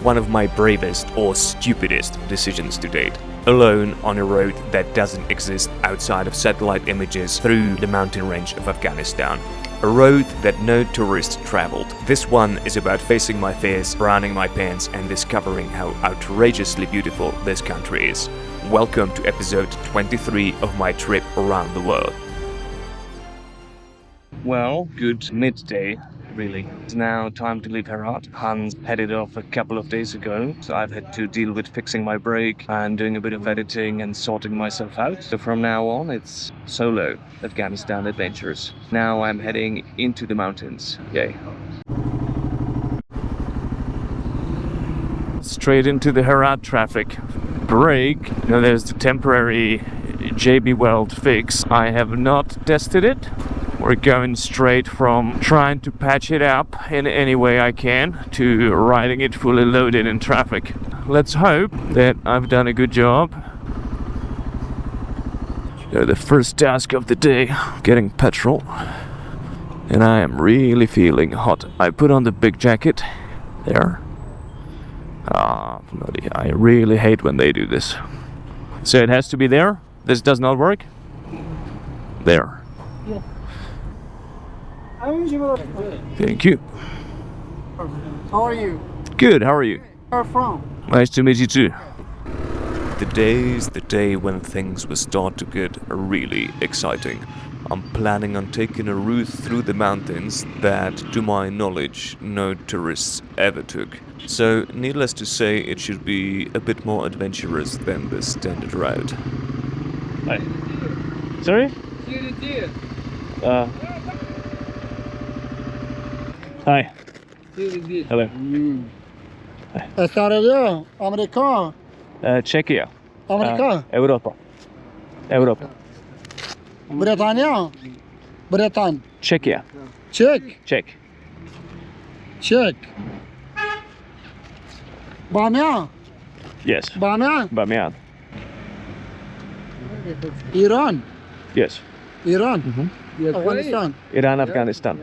one of my bravest or stupidest decisions to date. Alone on a road that doesn't exist outside of satellite images through the mountain range of Afghanistan. A road that no tourist traveled. This one is about facing my fears, browning my pants, and discovering how outrageously beautiful this country is. Welcome to episode 23 of my trip around the world. Well, good midday, really. It's now time to leave Herat. Hans headed off a couple of days ago, so I've had to deal with fixing my brake and doing a bit of editing and sorting myself out. So from now on, it's solo Afghanistan adventures. Now I'm heading into the mountains. Yay. Straight into the Herat traffic. Brake. Now there's the temporary JB Weld fix. I have not tested it. We're going straight from trying to patch it up in any way I can to riding it fully loaded in traffic. Let's hope that I've done a good job. The first task of the day, getting petrol. And I am really feeling hot. I put on the big jacket there. Bloody, I really hate when they do this. So it has to be there. This does not work. There. Yeah. Thank you. How are you? Good, how are you? Where are you from? Nice to meet you too. The day is the day when things will start to get really exciting. I'm planning on taking a route through the mountains that, to my knowledge, no tourists ever took. So, needless to say, it should be a bit more adventurous than the standard route. Hi. Sorry? Hi. Hello. Australia, America, Czechia. America, Europa. Britannia, Britain, Czechia. Czech, Bamia, Yes. Bamia, Bamiyan. Iran, Yes. Iran, Afghanistan, Iran, Afghanistan.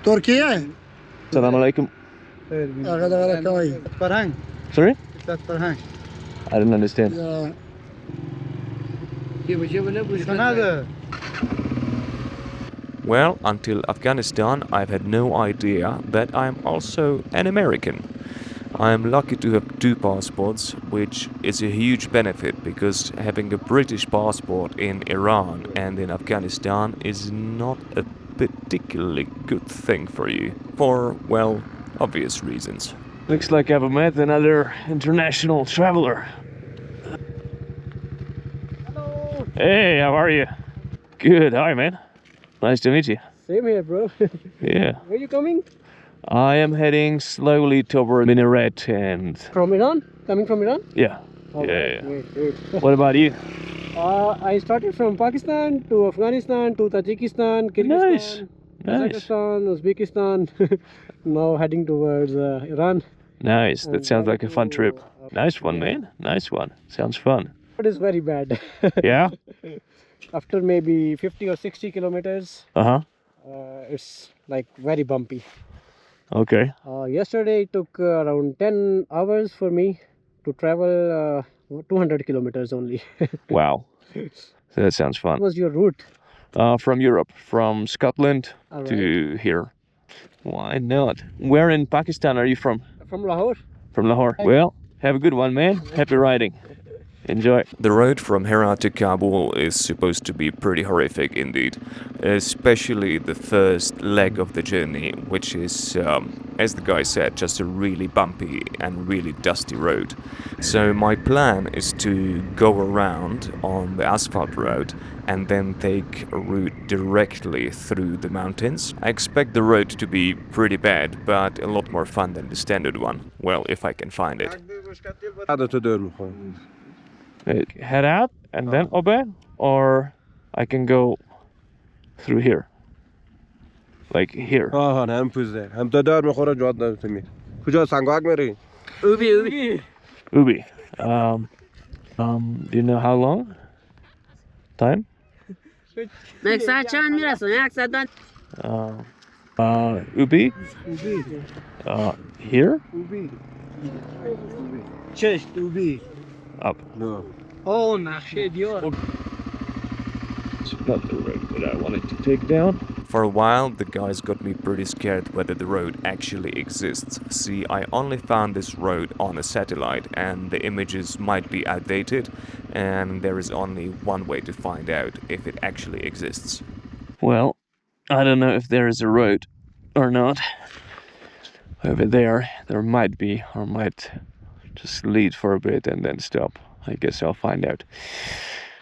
Turkey. Assalamu alaikum. Sorry? I didn't understand. Well, until Afghanistan, I've had no idea that I'm also an American. I am lucky to have two passports, which is a huge benefit because having a British passport in Iran and in Afghanistan is not a particularly good thing for you, for, well, obvious reasons. Looks like I've met another international traveler. Hello. Hey, how are you? Good, hi man. Nice to meet you. Same here, bro. Yeah. Where are you coming? I am heading slowly toward Minaret and... From Iran? Coming from Iran? Yeah. Oh, Yeah. Great. What about you? I started from Pakistan to Afghanistan to Tajikistan, Kyrgyzstan, Nice. Kazakhstan, Uzbekistan. Now heading towards Iran. Nice. That sounds like a fun trip. Nice one, man. Nice one. Sounds fun. It is very bad. Yeah? After maybe 50 or 60 kilometers, Uh-huh. it's like very bumpy. Okay. Yesterday it took around 10 hours for me to travel 200 kilometers only. Wow. That sounds fun. What was your route? From Europe. From Scotland All to here. Why not? Where in Pakistan are you from? From Lahore. From Lahore. Well, have a good one, man. Happy riding. Enjoy. The road from Herat to Kabul is supposed to be pretty horrific indeed, especially the first leg of the journey, which is, as the guy said, just a really bumpy and really dusty road. So my plan is to go around on the asphalt road and then take a route directly through the mountains. I expect the road to be pretty bad, but a lot more fun than the standard one. Well, if I can find it. Head out and then obey, or I can go through here, like here. Ubi. Do you know how long? Time? Ubi? Ubi. Here? Ubi. Chest Ubi. Up. No. Oh, Nakhe diyor. It's not the road that I wanted to take down. For a while, the guys got me pretty scared whether the road actually exists. See, I only found this road on a satellite, and the images might be outdated, and there is only one way to find out if it actually exists. Well, I don't know if there is a road or not. Over there might be, or might just lead for a bit and then stop. I guess I'll find out.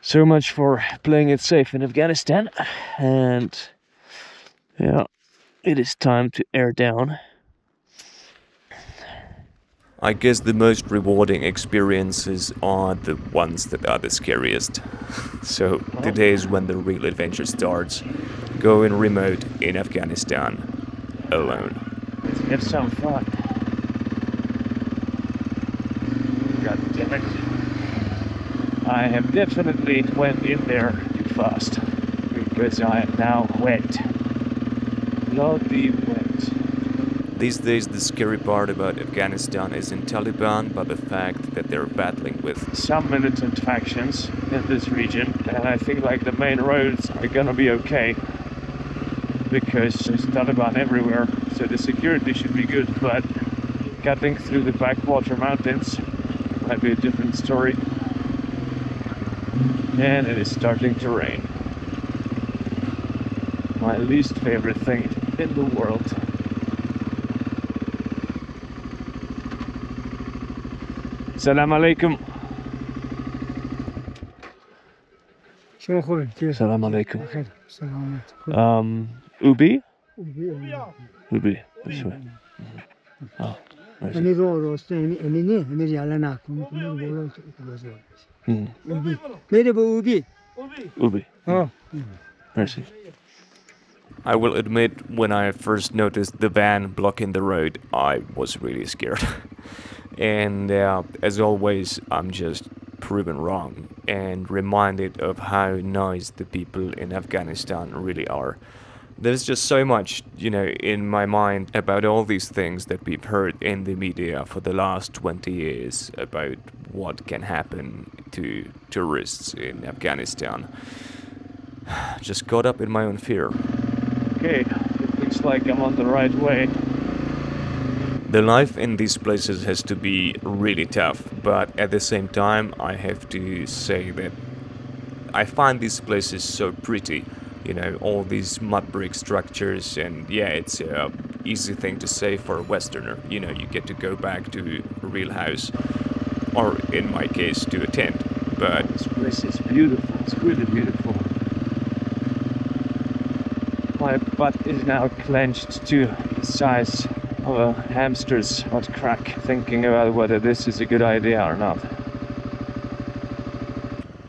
So much for playing it safe in Afghanistan, and yeah, it is time to air down. I guess the most rewarding experiences are the ones that are the scariest. So today is when the real adventure starts. Going remote in Afghanistan, alone. Let's have some fun. God damn it. I have definitely went in there too fast, because I am now wet. Bloody wet. These days the scary part about Afghanistan isn't Taliban, but the fact that they're battling with some militant factions in this region. And I think like the main roads are gonna be okay, because there's Taliban everywhere, so the security should be good, but cutting through the backwater mountains might be a different story. And it is starting to rain. My least favorite thing in the world. Salam alaikum. Salam alaikum. Ubi? Ubi. This way. Oh, Ubi. Oh. Mercy. I will admit, when I first noticed the van blocking the road, I was really scared. And as always, I'm just proven wrong and reminded of how nice the people in Afghanistan really are. There's just so much, in my mind about all these things that we've heard in the media for the last 20 years about what can happen to tourists in Afghanistan. Just caught up in my own fear. Okay, it looks like I'm on the right way. The life in these places has to be really tough, but at the same time, I have to say that I find these places so pretty. All these mud brick structures, and yeah, it's a easy thing to say for a Westerner. You get to go back to a real house, or in my case, to a tent. But this place is beautiful. It's really beautiful. My butt is now clenched to the size of a hamster's butt crack, thinking about whether this is a good idea or not.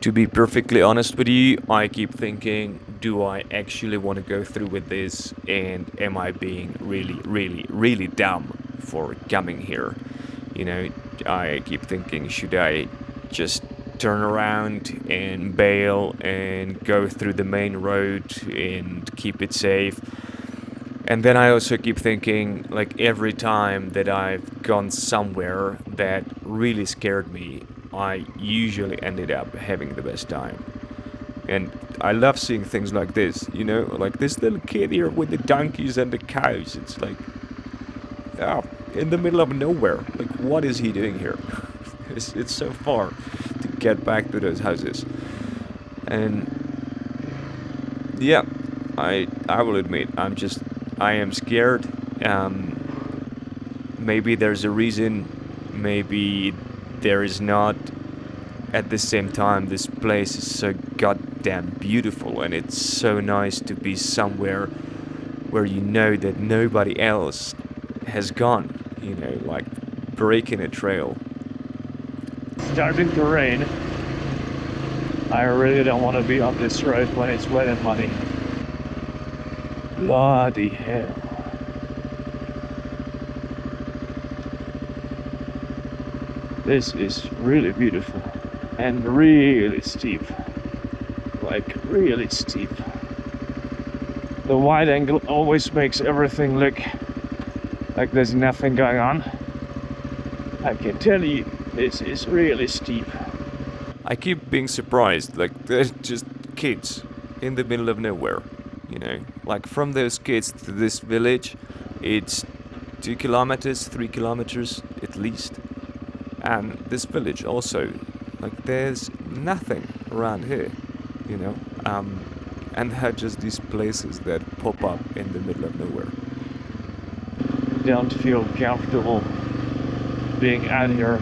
To be perfectly honest with you, I keep thinking, do I actually want to go through with this? And am I being really, really, really dumb for coming here? I keep thinking, should I just turn around and bail and go through the main road and keep it safe? And then I also keep thinking, like, every time that I've gone somewhere that really scared me, I usually ended up having the best time. And I love seeing things like this, like this little kid here with the donkeys and the cows. It's like, in the middle of nowhere. Like, what is he doing here? It's so far to get back to those houses. And yeah, I will admit, I am scared. Maybe there's a reason, maybe there is not. At the same time, this place is so goddamn beautiful, and it's so nice to be somewhere where you know that nobody else has gone, like breaking a trail. Starting to rain. I really don't want to be on this road when it's wet and muddy. Bloody hell. This is really beautiful and really steep. Like really steep. the wide angle always makes everything look like there's nothing going on. I can tell you, this is really steep. I keep being surprised, like there's just kids in the middle of nowhere, you know, like from those kids to this village, it's 2 kilometers, 3 kilometers at least. And this village also, like there's nothing around here, you know, and there are just these places that pop up in the middle of nowhere. Don't feel comfortable being out here.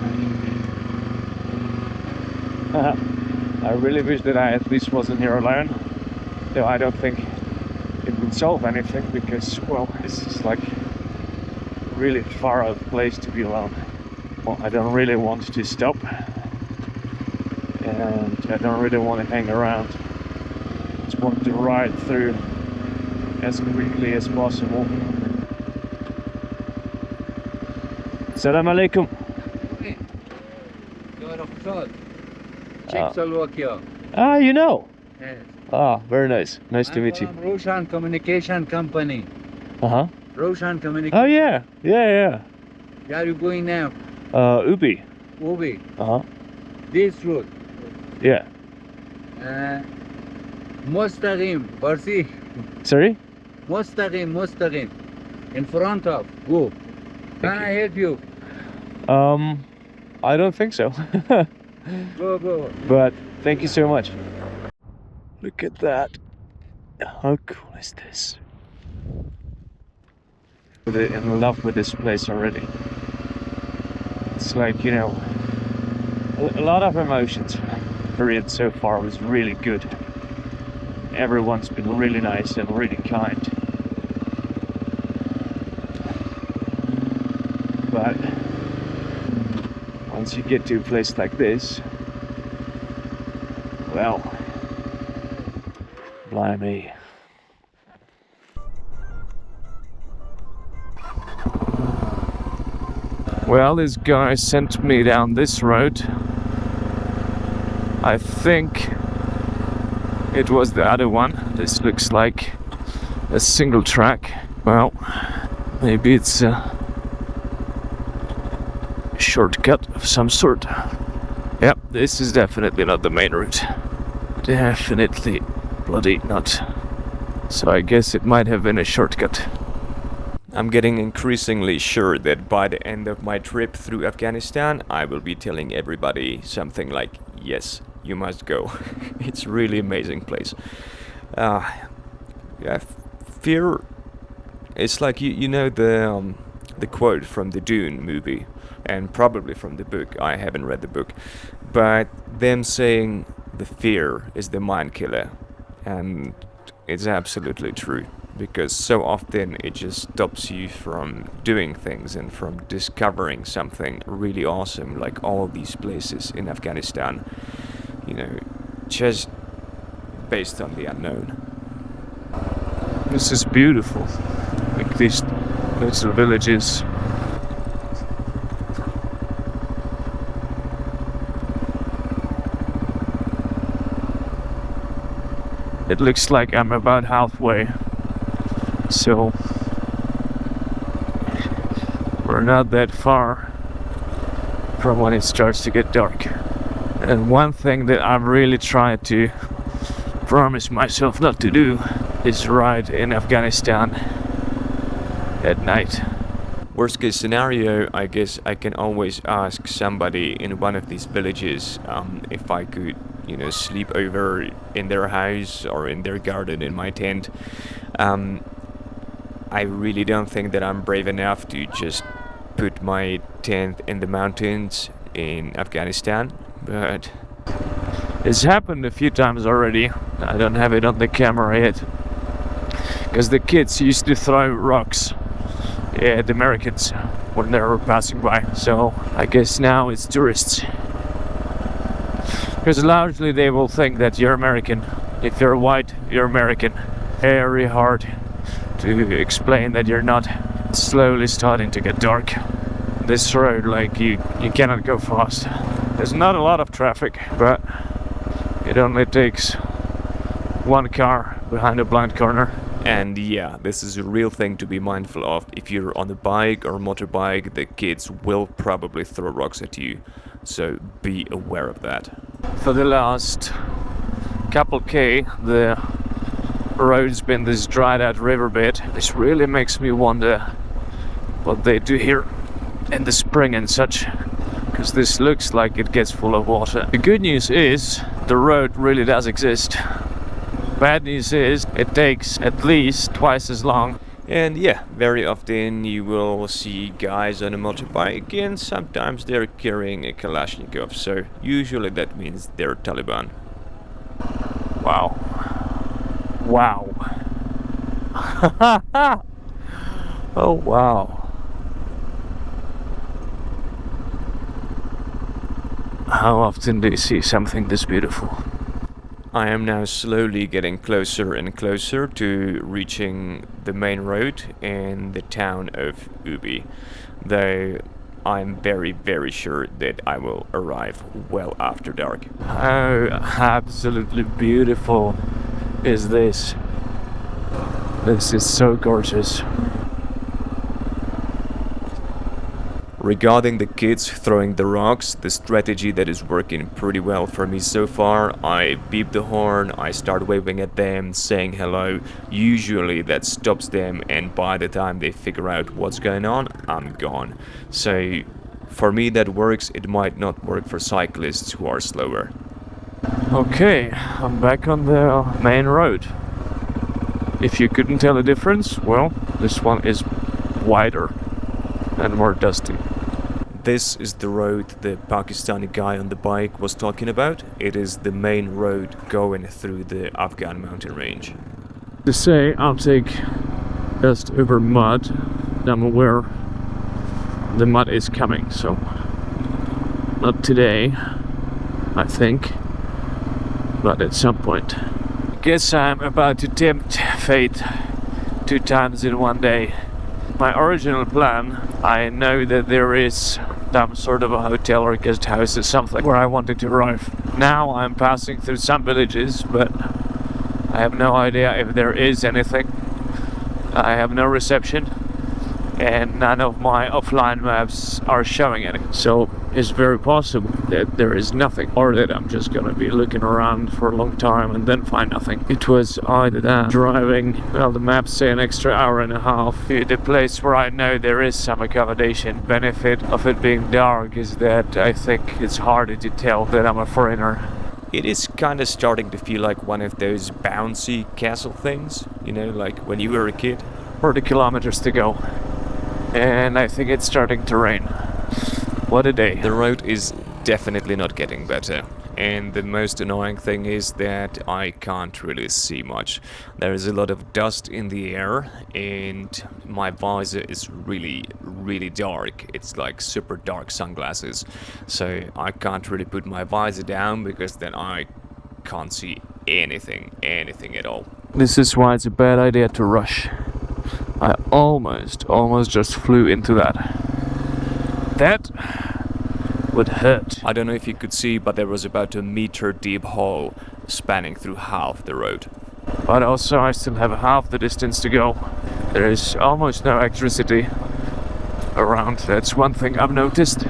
I really wish that I at least wasn't here alone, though I don't think it would solve anything because, well, this is like a really far out place to be alone. Well, I don't really want to stop, and I don't really want to hang around. Just want to ride through as quickly as possible. Salam alaikum. Czechoslovakia. Ah, you know. Yes. Ah, very nice. Nice to I'm meet you. from Roshan Communication Company. Uh-huh. Roshan Communication. Oh yeah. Yeah. Where are you going now? Ubi. Ubi. Uh-huh. This road. Yeah. Mustaqim. Barsi. Sorry? Mustaqim. In front of. Go. Can I help you? I don't think so. Go. But thank you so much. Look at that. How cool is this? I'm in love with this place already. It's like, you know, a lot of emotions. The period so far was really good. Everyone's been really nice and really kind. But once you get to a place like this, well, blimey. Well, this guy sent me down this road. I think it was the other one. This looks like a single track. Well, maybe it's a shortcut of some sort. Yep, this is definitely not the main route. Definitely bloody not. So I guess it might have been a shortcut. I'm getting increasingly sure that by the end of my trip through Afghanistan, I will be telling everybody something like, yes, you must go. It's really amazing place. Yeah, fear. It's like you know the quote from the Dune movie, and probably from the book. I haven't read the book, but them saying the fear is the mind killer, and it's absolutely true. Because so often it just stops you from doing things and from discovering something really awesome, like all of these places in Afghanistan, you know, just based on the unknown. This is beautiful, like these little villages. It looks like I'm about halfway. So we're not that far from when it starts to get dark. And one thing that I'm really trying to promise myself not to do is ride in Afghanistan at night. Worst case scenario, I guess I can always ask somebody in one of these villages if I could, you know, sleep over in their house or in their garden in my tent. I really don't think that I'm brave enough to just put my tent in the mountains in Afghanistan, but it's happened a few times already. I don't have it on the camera yet, because the kids used to throw rocks at the Americans when they were passing by, so I guess now it's tourists. Because largely they will think that you're American. If you're white, you're American. Very hard to explain that you're not. It's slowly starting to get dark. This road, like, you cannot go fast. There's not a lot of traffic, but it only takes one car behind a blind corner. And yeah, this is a real thing to be mindful of. If you're on a bike or motorbike, the kids will probably throw rocks at you. So be aware of that. For the last couple K, the road's been this dried out riverbed. This really makes me wonder what they do here in the spring and such, because this looks like it gets full of water. The good news is the road really does exist. Bad news is it takes at least twice as long. And yeah, very often you will see guys on a motorbike and sometimes they're carrying a Kalashnikov, so usually that means they're Taliban. Wow. Wow. Oh wow. How often do you see something this beautiful? I am now slowly getting closer and closer to reaching the main road in the town of Ubi, though I'm very, very sure that I will arrive well after dark. How absolutely beautiful is this? This is so gorgeous. Regarding the kids throwing the rocks, the strategy that is working pretty well for me so far, I beep the horn, I start waving at them, saying hello. Usually that stops them, and by the time they figure out what's going on, I'm gone. So for me that works. It might not work for cyclists who are slower. Okay, I'm back on the main road. If you couldn't tell the difference, well, this one is wider and more dusty. This is the road the Pakistani guy on the bike was talking about. It is the main road going through the Afghan mountain range. To say I'll take just over mud, I'm aware the mud is coming, so not today, I think, but at some point. Guess I'm about to tempt fate 2 times in one day. My original plan, I know that there is some sort of a hotel or guest house or something where I wanted to arrive. Now I'm passing through some villages, but I have no idea if there is anything. I have no reception, and none of my offline maps are showing any. So it's very possible that there is nothing, or that I'm just gonna be looking around for a long time and then find nothing. It was either that driving, well, the maps say an extra hour and a half to the place where I know there is some accommodation. Benefit of it being dark is that I think it's harder to tell that I'm a foreigner. It is kind of starting to feel like one of those bouncy castle things, you know, like when you were a kid. 40 kilometers to go, and I think it's starting to rain. What a day. The road is definitely not getting better, and the most annoying thing is that I can't really see much. There is a lot of dust in the air, and my visor is really, really dark. It's like super dark sunglasses, so I can't really put my visor down because then I can't see anything at all. This is why it's a bad idea to rush. I almost just flew into that. That would hurt. I don't know if you could see, but there was about a meter deep hole spanning through half the road. But also I still have half the distance to go. There is almost no electricity around. That's one thing I've noticed.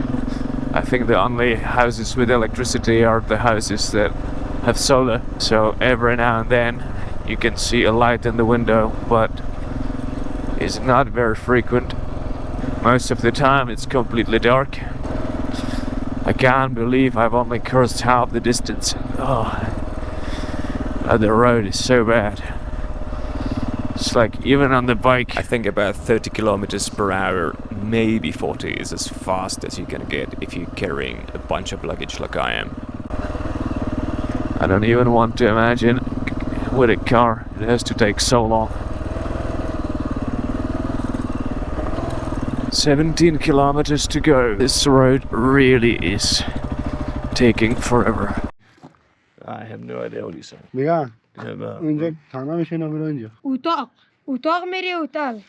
I think the only houses with electricity are the houses that have solar. So every now and then you can see a light in the window, but it's not very frequent. Most of the time it's completely dark. I can't believe I've only crossed half the distance. The road is so bad. It's like even on the bike, I think about 30 kilometers per hour, maybe 40 is as fast as you can get if you're carrying a bunch of luggage like I am. I don't even want to imagine with a car it has to take so long. 17 kilometers to go. This road really is taking forever. I have no idea what you said. بگم اونجا تمامش اینا میره اینجا اتاق میری اتاق.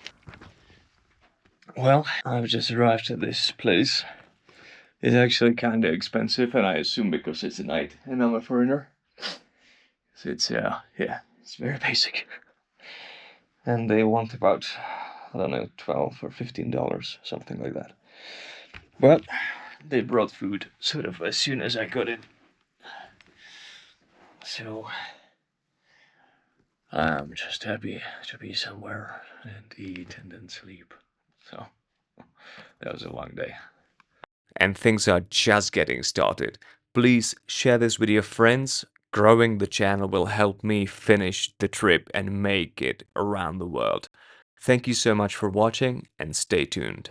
Well, I've just arrived at this place. It's actually kind of expensive, and I assume because it's a night and I'm a foreigner. So it's, yeah, it's very basic. and they want about, I don't know, $12 or $15, something like that. But they brought food sort of as soon as I got it. So I'm just happy to be somewhere and eat and then sleep. So that was a long day. And things are just getting started. Please share this with your friends. Growing the channel will help me finish the trip and make it around the world. Thank you so much for watching and stay tuned.